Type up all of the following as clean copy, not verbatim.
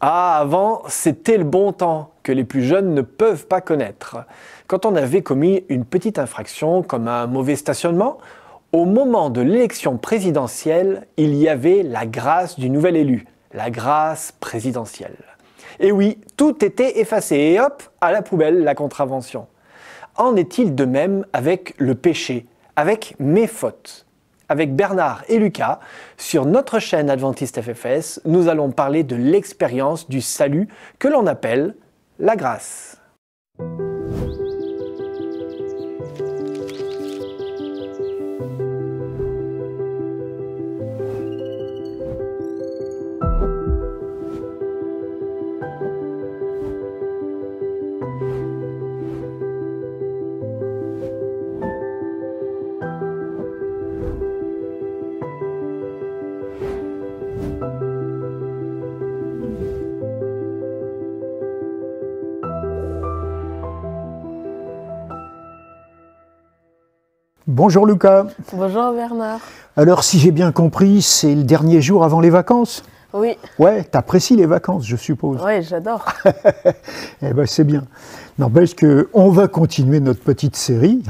Ah, avant, c'était le bon temps que les plus jeunes ne peuvent pas connaître. Quand on avait commis une petite infraction comme un mauvais stationnement, au moment de l'élection présidentielle, il y avait la grâce du nouvel élu, la grâce présidentielle. Et oui, tout était effacé et hop, à la poubelle la contravention. En est-il de même avec le péché, avec mes fautes? Avec Bernard et Lucas, sur notre chaîne Adventiste FFS, nous allons parler de l'expérience du salut que l'on appelle la grâce. Bonjour Lucas. Bonjour Bernard. Alors si j'ai bien compris, c'est le dernier jour avant les vacances? Oui. Ouais, t'apprécies les vacances, je suppose. Oui, j'adore. Eh ben c'est bien. N'empêche qu'on va continuer notre petite série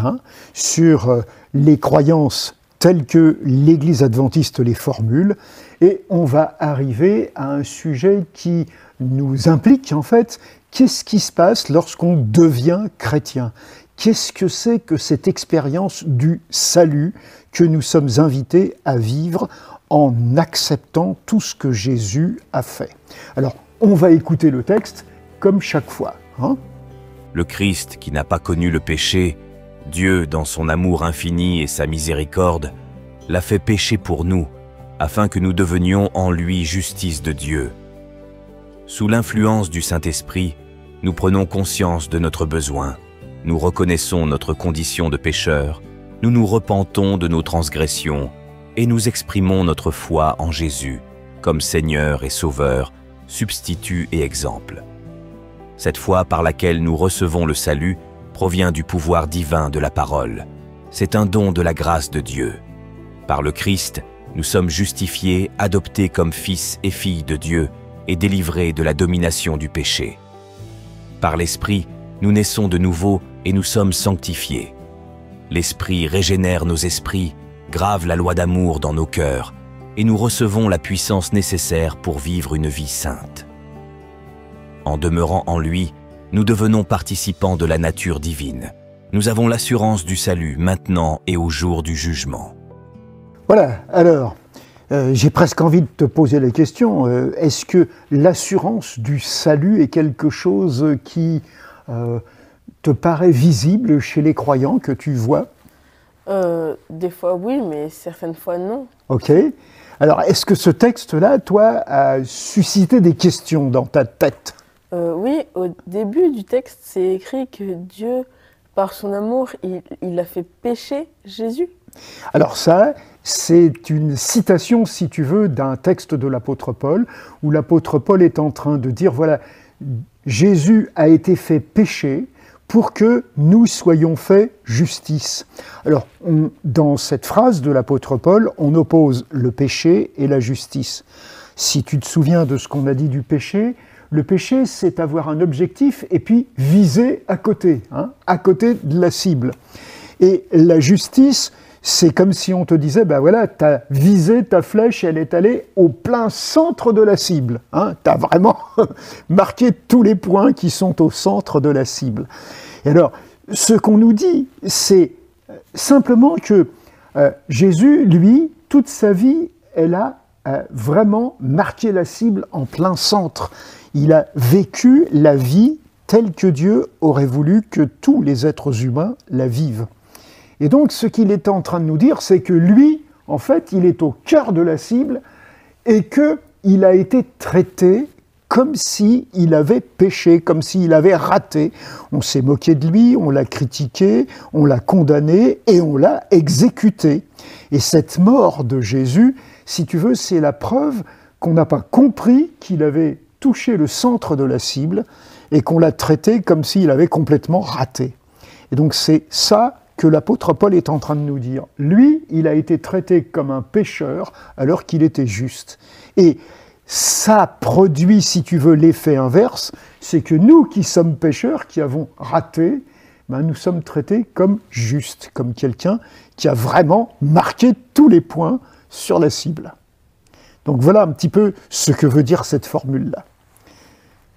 sur les croyances telles que l'Église adventiste les formule, et on va arriver à un sujet qui nous implique en fait. Qu'est-ce qui se passe lorsqu'on devient chrétien? Qu'est-ce que c'est que cette expérience du salut que nous sommes invités à vivre en acceptant tout ce que Jésus a fait? Alors, on va écouter le texte comme chaque fois. Le Christ qui n'a pas connu le péché, Dieu, dans son amour infini et sa miséricorde, l'a fait pécher pour nous, afin que nous devenions en lui justice de Dieu. Sous l'influence du Saint-Esprit, nous prenons conscience de notre besoin. Nous reconnaissons notre condition de pécheur, nous nous repentons de nos transgressions et nous exprimons notre foi en Jésus comme Seigneur et Sauveur, substitut et exemple. Cette foi par laquelle nous recevons le salut provient du pouvoir divin de la parole. C'est un don de la grâce de Dieu. Par le Christ, nous sommes justifiés, adoptés comme fils et filles de Dieu et délivrés de la domination du péché. Par l'Esprit, nous naissons de nouveau et nous sommes sanctifiés. L'Esprit régénère nos esprits, grave la loi d'amour dans nos cœurs, et nous recevons la puissance nécessaire pour vivre une vie sainte. En demeurant en lui, nous devenons participants de la nature divine. Nous avons l'assurance du salut maintenant et au jour du jugement. Voilà, alors, j'ai presque envie de te poser la question, est-ce que l'assurance du salut est quelque chose qui te paraît visible chez les croyants que tu vois? Des fois oui, mais certaines fois non. Ok. Alors, est-ce que ce texte-là, toi, a suscité des questions dans ta tête? Oui, au début du texte, c'est écrit que Dieu, par son amour, il a fait pécher Jésus. Alors ça, c'est une citation, si tu veux, d'un texte de l'apôtre Paul, où l'apôtre Paul est en train de dire, voilà, Jésus a été fait péché pour que nous soyons faits justice. Alors, dans cette phrase de l'apôtre Paul, on oppose le péché et la justice. Si tu te souviens de ce qu'on a dit du péché, le péché, c'est avoir un objectif et puis viser à côté de la cible. Et la justice, c'est comme si on te disait, ben voilà, tu as visé ta flèche, elle est allée au plein centre de la cible. Tu as vraiment marqué tous les points qui sont au centre de la cible. Et alors, ce qu'on nous dit, c'est simplement que Jésus, lui, toute sa vie, elle a vraiment marqué la cible en plein centre. Il a vécu la vie telle que Dieu aurait voulu que tous les êtres humains la vivent. Et donc, ce qu'il est en train de nous dire, c'est que lui, en fait, il est au cœur de la cible et qu'il a été traité comme s'il avait péché, comme s'il avait raté. On s'est moqué de lui, on l'a critiqué, on l'a condamné et on l'a exécuté. Et cette mort de Jésus, si tu veux, c'est la preuve qu'on n'a pas compris qu'il avait touché le centre de la cible et qu'on l'a traité comme s'il avait complètement raté. Et donc c'est ça que l'apôtre Paul est en train de nous dire. Lui, il a été traité comme un pécheur alors qu'il était juste. Et ça produit, si tu veux, l'effet inverse, c'est que nous qui sommes pécheurs, qui avons raté, ben nous sommes traités comme justes, comme quelqu'un qui a vraiment marqué tous les points sur la cible. Donc voilà un petit peu ce que veut dire cette formule-là.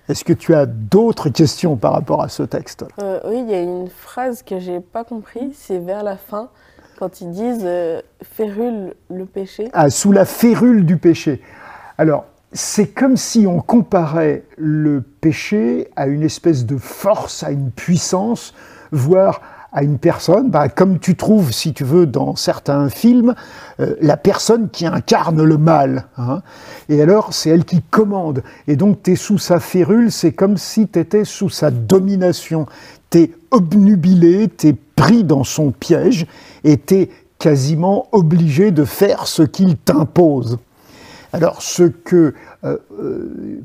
Est-ce que tu as d'autres questions par rapport à ce texte? Oui, il y a une phrase que j'ai pas compris, c'est vers la fin, quand ils disent férule le péché. Ah, sous la férule du péché. Alors, c'est comme si on comparait le péché à une espèce de force, à une puissance, voire à une personne, bah, comme tu trouves, si tu veux, dans certains films, la personne qui incarne le mal. Hein. Et alors, c'est elle qui commande. Et donc, tu es sous sa férule, c'est comme si tu étais sous sa domination. Tu es obnubilé, tu es pris dans son piège, et tu es quasiment obligé de faire ce qu'il t'impose. Alors, ce que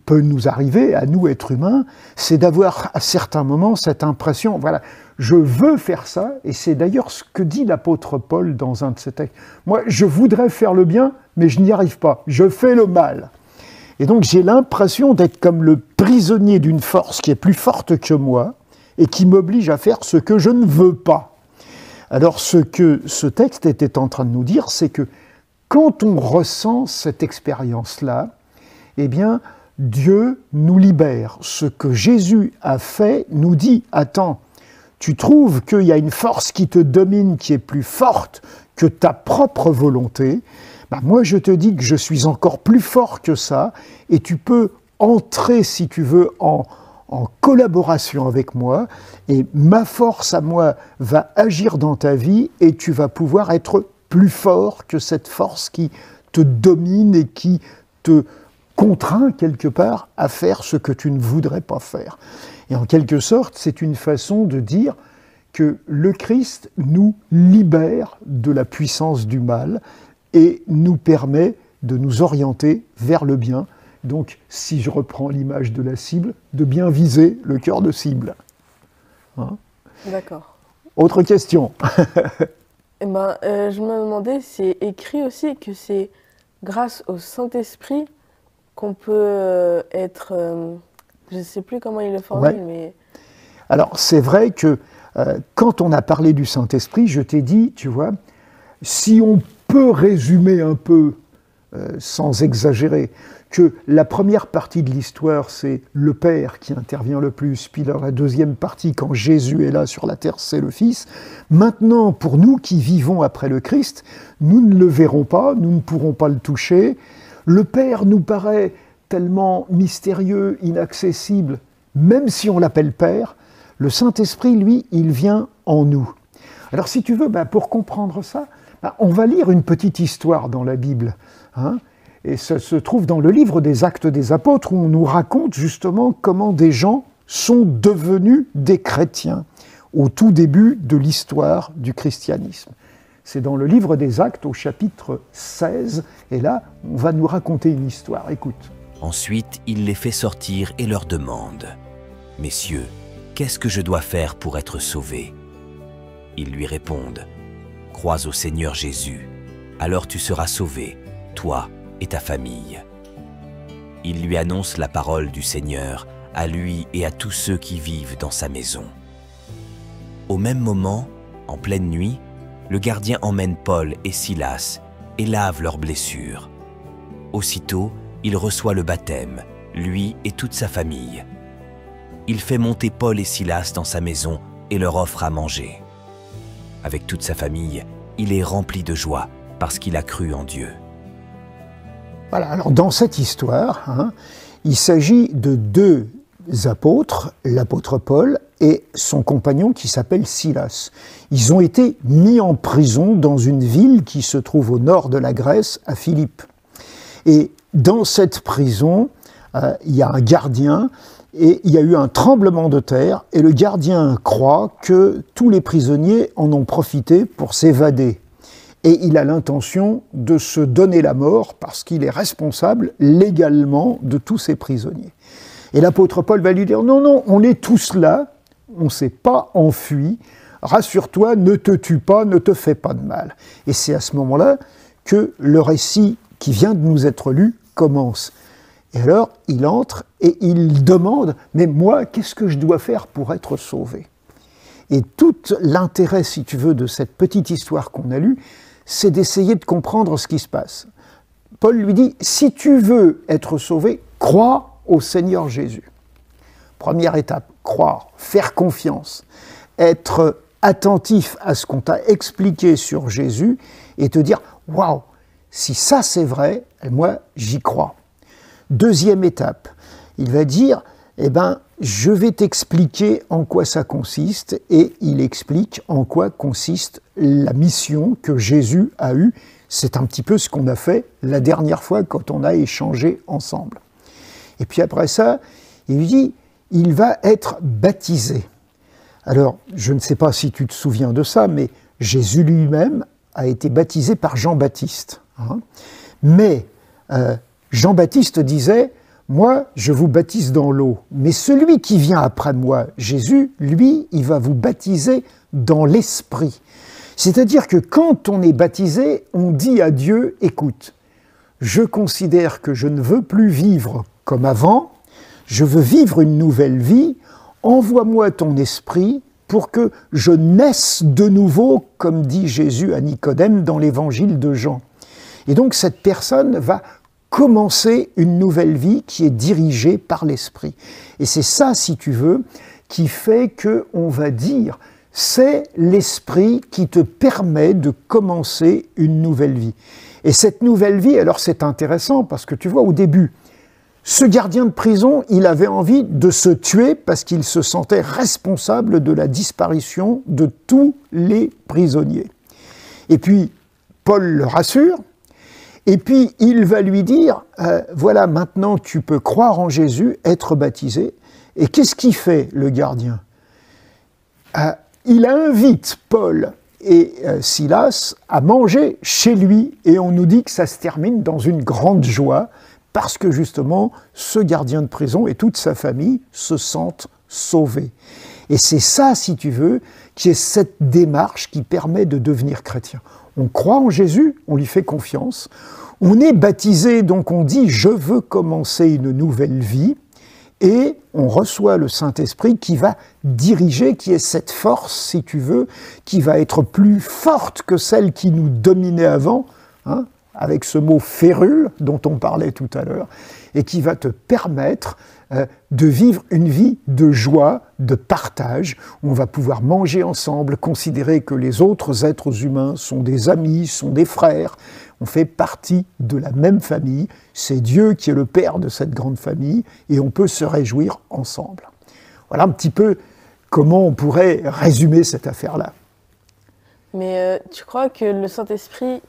peut nous arriver, à nous, êtres humains, c'est d'avoir à certains moments cette impression, voilà, je veux faire ça, et c'est d'ailleurs ce que dit l'apôtre Paul dans un de ses textes. Moi, je voudrais faire le bien, mais je n'y arrive pas, je fais le mal. Et donc, j'ai l'impression d'être comme le prisonnier d'une force qui est plus forte que moi, et qui m'oblige à faire ce que je ne veux pas. Alors, ce que ce texte était en train de nous dire, c'est que quand on ressent cette expérience-là, eh bien, Dieu nous libère. Ce que Jésus a fait nous dit, attends, tu trouves qu'il y a une force qui te domine, qui est plus forte que ta propre volonté, ben moi je te dis que je suis encore plus fort que ça, et tu peux entrer, si tu veux, en collaboration avec moi, et ma force à moi va agir dans ta vie, et tu vas pouvoir être plus fort que cette force qui te domine et qui te contraint quelque part à faire ce que tu ne voudrais pas faire. Et en quelque sorte, c'est une façon de dire que le Christ nous libère de la puissance du mal et nous permet de nous orienter vers le bien. Donc, si je reprends l'image de la cible, de bien viser le cœur de cible. Hein? D'accord. Autre question. Eh ben, je me demandais, c'est écrit aussi que c'est grâce au Saint-Esprit qu'on peut être... je ne sais plus comment il le formule, mais... Alors, c'est vrai que quand on a parlé du Saint-Esprit, je t'ai dit, tu vois, si on peut résumer un peu, sans exagérer, que la première partie de l'histoire, c'est le Père qui intervient le plus, puis la deuxième partie, quand Jésus est là sur la terre, c'est le Fils. Maintenant, pour nous qui vivons après le Christ, nous ne le verrons pas, nous ne pourrons pas le toucher. Le Père nous paraît tellement mystérieux, inaccessible, même si on l'appelle Père. Le Saint-Esprit, lui, il vient en nous. Alors si tu veux, pour comprendre ça, on va lire une petite histoire dans la Bible. Hein, et ça se trouve dans le livre des Actes des Apôtres, où on nous raconte justement comment des gens sont devenus des chrétiens au tout début de l'histoire du christianisme. C'est dans le livre des Actes au chapitre 16, et là, on va nous raconter une histoire. Écoute. Ensuite, il les fait sortir et leur demande « Messieurs, qu'est-ce que je dois faire pour être sauvé ?» Ils lui répondent « Crois au Seigneur Jésus, alors tu seras sauvé, toi et ta famille. » Il lui annonce la parole du Seigneur à lui et à tous ceux qui vivent dans sa maison. Au même moment, en pleine nuit, le gardien emmène Paul et Silas et lave leurs blessures. Aussitôt, il reçoit le baptême, lui et toute sa famille. Il fait monter Paul et Silas dans sa maison et leur offre à manger. Avec toute sa famille, il est rempli de joie parce qu'il a cru en Dieu. Voilà, alors dans cette histoire, il s'agit de deux apôtres, l'apôtre Paul et son compagnon qui s'appelle Silas. Ils ont été mis en prison dans une ville qui se trouve au nord de la Grèce, à Philippe. Et dans cette prison, il y a un gardien et il y a eu un tremblement de terre et le gardien croit que tous les prisonniers en ont profité pour s'évader. Et il a l'intention de se donner la mort parce qu'il est responsable légalement de tous ces prisonniers. Et l'apôtre Paul va lui dire « Non, non, on est tous là, on ne s'est pas enfui, rassure-toi, ne te tue pas, ne te fais pas de mal. » Et c'est à ce moment-là que le récit qui vient de nous être lu commence. Et alors, il entre et il demande, mais moi, qu'est-ce que je dois faire pour être sauvé? Et tout l'intérêt, si tu veux, de cette petite histoire qu'on a lue, c'est d'essayer de comprendre ce qui se passe. Paul lui dit, si tu veux être sauvé, crois au Seigneur Jésus. Première étape, croire, faire confiance, être attentif à ce qu'on t'a expliqué sur Jésus et te dire, waouh, si ça c'est vrai, moi j'y crois. Deuxième étape, il va dire, eh ben, je vais t'expliquer en quoi ça consiste, et il explique en quoi consiste la mission que Jésus a eue. C'est un petit peu ce qu'on a fait la dernière fois quand on a échangé ensemble. Et puis après ça, il lui dit, il va être baptisé. Alors, je ne sais pas si tu te souviens de ça, mais Jésus lui-même a été baptisé par Jean-Baptiste. Hein. Mais Jean-Baptiste disait, moi, je vous baptise dans l'eau, mais celui qui vient après moi, Jésus, lui, il va vous baptiser dans l'Esprit. C'est-à-dire que quand on est baptisé, on dit à Dieu, écoute, je considère que je ne veux plus vivre comme avant, je veux vivre une nouvelle vie, envoie-moi ton esprit pour que je naisse de nouveau, comme dit Jésus à Nicodème dans l'évangile de Jean. Et donc cette personne va commencer une nouvelle vie qui est dirigée par l'esprit. Et c'est ça, si tu veux, qui fait qu'on va dire, c'est l'esprit qui te permet de commencer une nouvelle vie. Et cette nouvelle vie, alors c'est intéressant parce que tu vois, au début, ce gardien de prison, il avait envie de se tuer parce qu'il se sentait responsable de la disparition de tous les prisonniers. Et puis, Paul le rassure, et puis il va lui dire, voilà, maintenant tu peux croire en Jésus, être baptisé. Et qu'est-ce qu'il fait, le gardien? Il invite Paul et Silas à manger chez lui, et on nous dit que ça se termine dans une grande joie, parce que justement, ce gardien de prison et toute sa famille se sentent sauvés. Et c'est ça, si tu veux, qui est cette démarche qui permet de devenir chrétien. On croit en Jésus, on lui fait confiance, on est baptisé, donc on dit « je veux commencer une nouvelle vie », et on reçoit le Saint-Esprit qui va diriger, qui est cette force, si tu veux, qui va être plus forte que celle qui nous dominait avant, hein, avec ce mot « férule » dont on parlait tout à l'heure, et qui va te permettre de vivre une vie de joie, de partage, où on va pouvoir manger ensemble, considérer que les autres êtres humains sont des amis, sont des frères, on fait partie de la même famille, c'est Dieu qui est le père de cette grande famille, et on peut se réjouir ensemble. Voilà un petit peu comment on pourrait résumer cette affaire-là. Mais tu crois que le Saint-Esprit,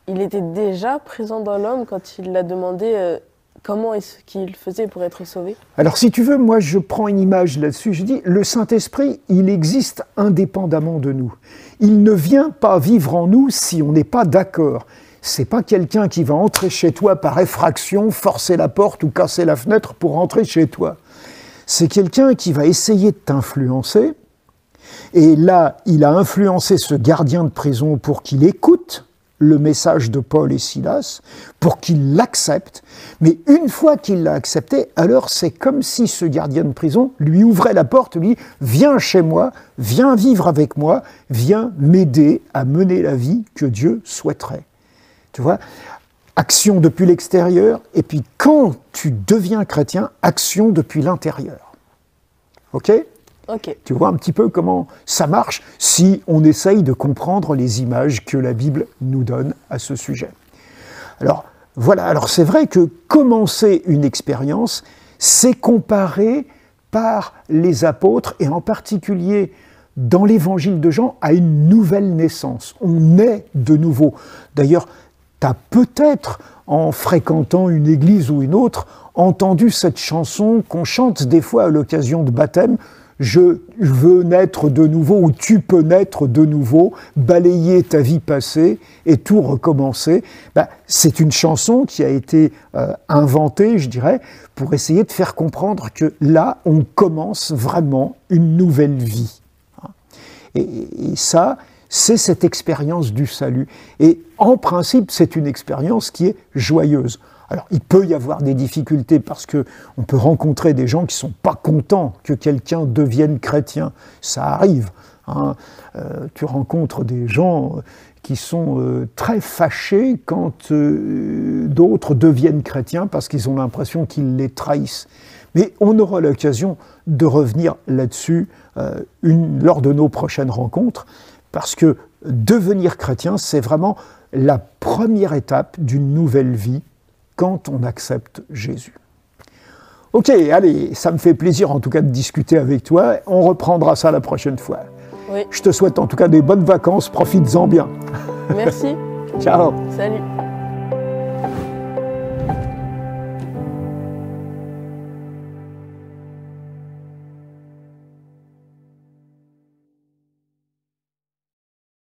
il était déjà présent dans l'homme quand il l'a demandé comment est-ce qu'il faisait pour être sauvé? Alors si tu veux, moi je prends une image là-dessus, je dis, le Saint-Esprit, il existe indépendamment de nous. Il ne vient pas vivre en nous si on n'est pas d'accord. C'est pas quelqu'un qui va entrer chez toi par effraction, forcer la porte ou casser la fenêtre pour rentrer chez toi. C'est quelqu'un qui va essayer de t'influencer. Et là, il a influencé ce gardien de prison pour qu'il écoute le message de Paul et Silas, pour qu'il l'accepte. Mais une fois qu'il l'a accepté, alors c'est comme si ce gardien de prison lui ouvrait la porte, lui dit « Viens chez moi, viens vivre avec moi, viens m'aider à mener la vie que Dieu souhaiterait. » Tu vois, action depuis l'extérieur, et puis quand tu deviens chrétien, action depuis l'intérieur. Ok ? Ok. Tu vois un petit peu comment ça marche si on essaye de comprendre les images que la Bible nous donne à ce sujet. Alors voilà, alors c'est vrai que commencer une expérience, c'est comparé par les apôtres, et en particulier dans l'évangile de Jean, à une nouvelle naissance. On naît de nouveau. D'ailleurs, tu as peut-être, en fréquentant une église ou une autre, entendu cette chanson qu'on chante des fois à l'occasion de baptême, « Je veux naître de nouveau » ou « Tu peux naître de nouveau, balayer ta vie passée et tout recommencer ». C'est une chanson qui a été inventée, je dirais, pour essayer de faire comprendre que là, on commence vraiment une nouvelle vie. Et ça, c'est cette expérience du salut. Et en principe, c'est une expérience qui est joyeuse. Alors, il peut y avoir des difficultés parce qu'on peut rencontrer des gens qui ne sont pas contents que quelqu'un devienne chrétien. Ça arrive. Hein. Tu rencontres des gens qui sont très fâchés quand d'autres deviennent chrétiens parce qu'ils ont l'impression qu'ils les trahissent. Mais on aura l'occasion de revenir là-dessus lors de nos prochaines rencontres, parce que devenir chrétien, c'est vraiment la première étape d'une nouvelle vie quand on accepte Jésus. Ok, allez, ça me fait plaisir en tout cas de discuter avec toi. On reprendra ça la prochaine fois. Oui. Je te souhaite en tout cas des bonnes vacances, profites-en bien. Merci. Ciao. Salut.